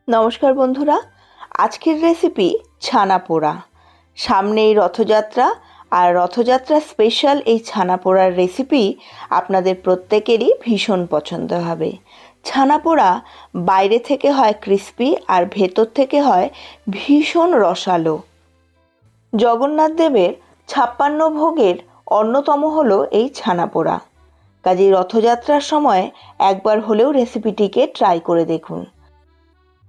নমস্কার বন্ধুরা, আজকের রেসিপি ছানা পোড়া। সামনেই রথযাত্রা, আর রথযাত্রা স্পেশাল এই ছানা পোড়ার রেসিপি আপনাদের প্রত্যেকেরই ভীষণ পছন্দ হবে। ছানা পোড়া বাইরে থেকে হয় ক্রিস্পি আর ভেতর থেকে হয় ভীষণ রসালো। জগন্নাথ দেবের 56 ভোগের অন্যতম হলো এই ছানা পোড়া। কাজেই রথযাত্রার সময় একবার হলেও রেসিপিটিকে ট্রাই করে দেখুন।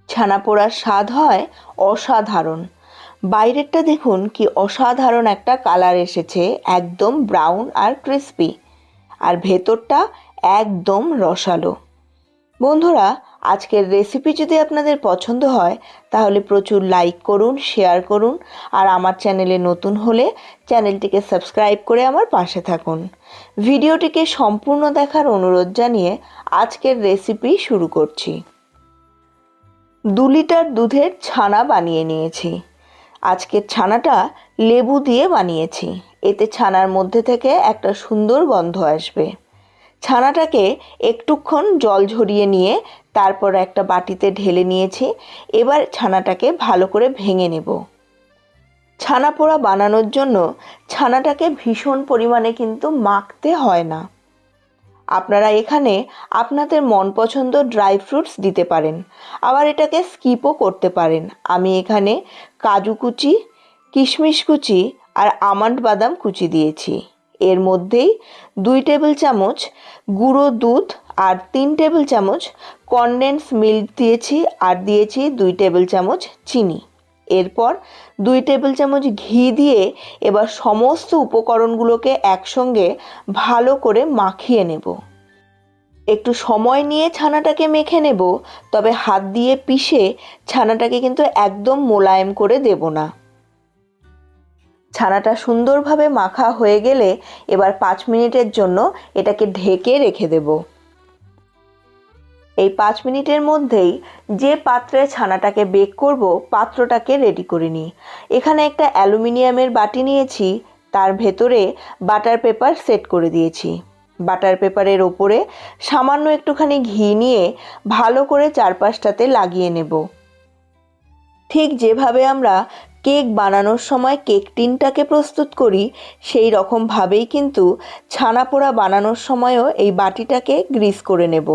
ছানা পোড়ার স্বাদ হয় অসাধারণ। বাইরেরটা দেখুন কি অসাধারণ একটা কালার এসেছে, একদম ব্রাউন আর ক্রিস্পি, আর ভেতরটা একদম রসালো। বন্ধুরা, আজকের রেসিপি যদি আপনাদের পছন্দ হয় তাহলে প্রচুর লাইক করুন, শেয়ার করুন, আর আমার চ্যানেলে নতুন হলে চ্যানেলটিকে সাবস্ক্রাইব করে আমার পাশে থাকুন। ভিডিওটিকে সম্পূর্ণ দেখার অনুরোধ জানিয়ে আজকের রেসিপি শুরু করছি। 2 লিটার দুধের ছানা বানিয়ে নিয়েছি। আজকের ছানাটা লেবু দিয়ে বানিয়েছি, এতে ছানার মধ্যে থেকে একটা সুন্দর গন্ধ আসবে। ছানাটাকে একটুক্ষণ জল ঝরিয়ে নিয়ে তারপর একটা বাটিতে ঢেলে নিয়েছি। এবার ছানাটাকে ভালো করে ভেঙে নেব। ছানা পোড়া বানানোর জন্য ছানাটাকে ভীষণ পরিমাণে কিন্তু মাখতে হয় না। আপনারা এখানে আপনাদের মন পছন্দ ড্রাই ফ্রুটস দিতে পারেন, আবার এটাকে স্কিপও করতে পারেন। আমি এখানে কাজু কুচি, কিশমিশ কুচি আর আমন্ড বাদাম কুচি দিয়েছি। এর মধ্যেই 2 টেবিল চামচ গুঁড়ো দুধ আর 3 টেবিল চামচ কনডেন্স মিল্ক দিয়েছি, আর দিয়েছি 2 টেবিল চামচ চিনি। এরপর 2 টেবিল চামচ ঘি দিয়ে এবার সমস্ত উপকরণগুলোকে একসঙ্গে ভালো করে মাখিয়ে নেব। একটু সময় নিয়ে ছানাটাকে মেখে নেব, তবে হাত দিয়ে পিষে ছানাটাকে কিন্তু একদম মোলায়েম করে দেব না। ছানাটা সুন্দরভাবে মাখা হয়ে গেলে এবার 5 মিনিটের জন্য এটাকে ঢেকে রেখে দেব। এই 5 মিনিটের মধ্যেই যে পাত্রে ছানাটাকে বেক করব পাত্রটাকে রেডি করে নিই। এখানে একটা অ্যালুমিনিয়ামের বাটি নিয়েছি, তার ভেতরে বাটার পেপার সেট করে দিয়েছি। বাটার পেপারের ওপরে সামান্য একটুখানি ঘি নিয়ে ভালো করে চারপাশটাতে লাগিয়ে নেব। ঠিক যেভাবে আমরা কেক বানানোর সময় কেক টিনটাকে প্রস্তুত করি সেই রকমভাবেই কিন্তু ছানা পোড়া বানানোর সময়ও এই বাটিটাকে গ্রিস করে নেব।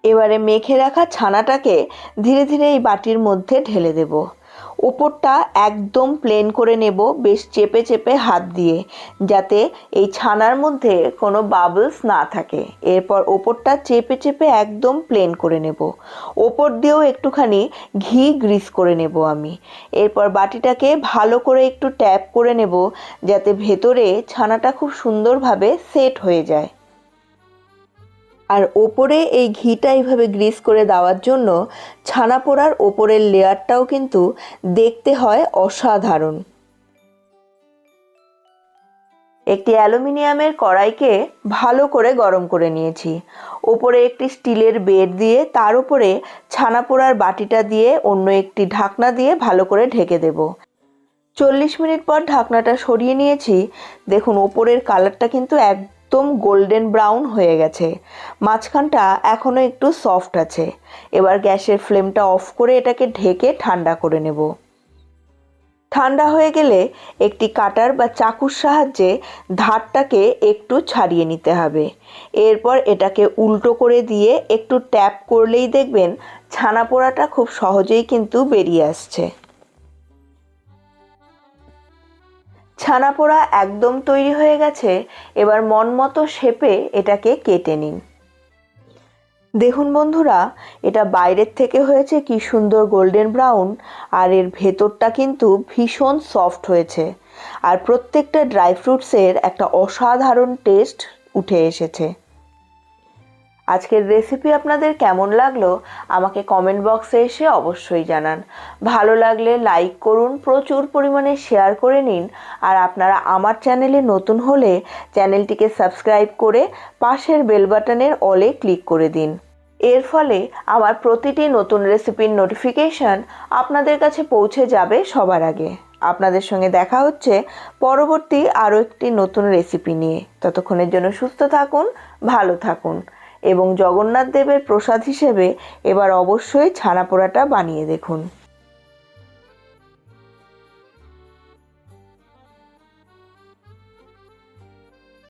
এবারে মেখে রাখা ছানাটাকে ধীরে ধীরে এই বাটির মধ্যে ঢেলে দেব। ওপরটা একদম প্লেন করে নেব, বেশ চেপে চেপে হাত দিয়ে, যাতে এই ছানার মধ্যে কোনো বাবলস না থাকে। এরপর ওপরটা চেপে চেপে একদম প্লেন করে নেব। ওপর দিয়েও একটুখানি ঘি গ্রিস করে নেব আমি। এরপর বাটিটাকে ভালো করে একটু ট্যাপ করে নেব, যাতে ভেতরে ছানাটা খুব সুন্দরভাবে সেট হয়ে যায়। আর ওপরে এই ঘিটা এইভাবে গ্রিস করে দেওয়ার জন্য ছানা পোড়ার ওপরের লেয়ারটাও কিন্তু দেখতে হয় অসাধারণ। একটি অ্যালুমিনিয়ামের কড়াইকে ভালো করে গরম করে নিয়েছি। ওপরে একটি স্টিলের বেড দিয়ে তার উপরে ছানা পোড়ার বাটিটা দিয়ে অন্য একটি ঢাকনা দিয়ে ভালো করে ঢেকে দেব। 40 মিনিট পর ঢাকনাটা সরিয়ে নিয়েছি। দেখুন ওপরের কালারটা কিন্তু একদম গোল্ডেন ব্রাউন হয়ে গেছে, মাঝখানটা এখনও একটু সফট আছে। এবার গ্যাসের ফ্লেমটা অফ করে এটাকে ঢেকে ঠান্ডা করে নেব। ঠান্ডা হয়ে গেলে একটি কাটার বা চাকুর সাহায্যে ধারটাকে একটু ছাড়িয়ে নিতে হবে। এরপর এটাকে উল্টো করে দিয়ে একটু ট্যাপ করলেই দেখবেন ছানা পোড়াটা খুব সহজেই কিন্তু বেরিয়ে আসছে। ছানা পোড়া একদম তৈরি হয়ে গেছে। এবার মন মতো শেপে এটাকে কেটে নিন। দেখুন বন্ধুরা, এটা বাইরের থেকে হয়েছে কি সুন্দর গোল্ডেন ব্রাউন, আর এর ভেতরটা কিন্তু ভীষণ সফট হয়েছে, আর প্রত্যেকটা ড্রাই ফ্রুটসের একটা অসাধারণ টেস্ট উঠে এসেছে। আজকের রেসিপি আপনাদের কেমন লাগলো আমাকে কমেন্ট বক্সে এসে অবশ্যই জানান। ভালো লাগলে লাইক করুন, প্রচুর পরিমাণে শেয়ার করে নিন, আর আপনারা আমার চ্যানেলে নতুন হলে চ্যানেলটিকে সাবস্ক্রাইব করে পাশের বেল বাটনের অলে ক্লিক করে দিন। এর ফলে আমার প্রতিটি নতুন রেসিপির নোটিফিকেশন আপনাদের কাছে পৌঁছে যাবে সবার আগে। আপনাদের সঙ্গে দেখা হচ্ছে পরবর্তী আরও একটি নতুন রেসিপি নিয়ে। ততক্ষণের জন্য সুস্থ থাকুন, ভালো থাকুন এবং জগন্নাথ দেবের প্রসাদ হিসেবে এবার অবশ্যই ছানা পোড়াটা বানিয়ে দেখুন।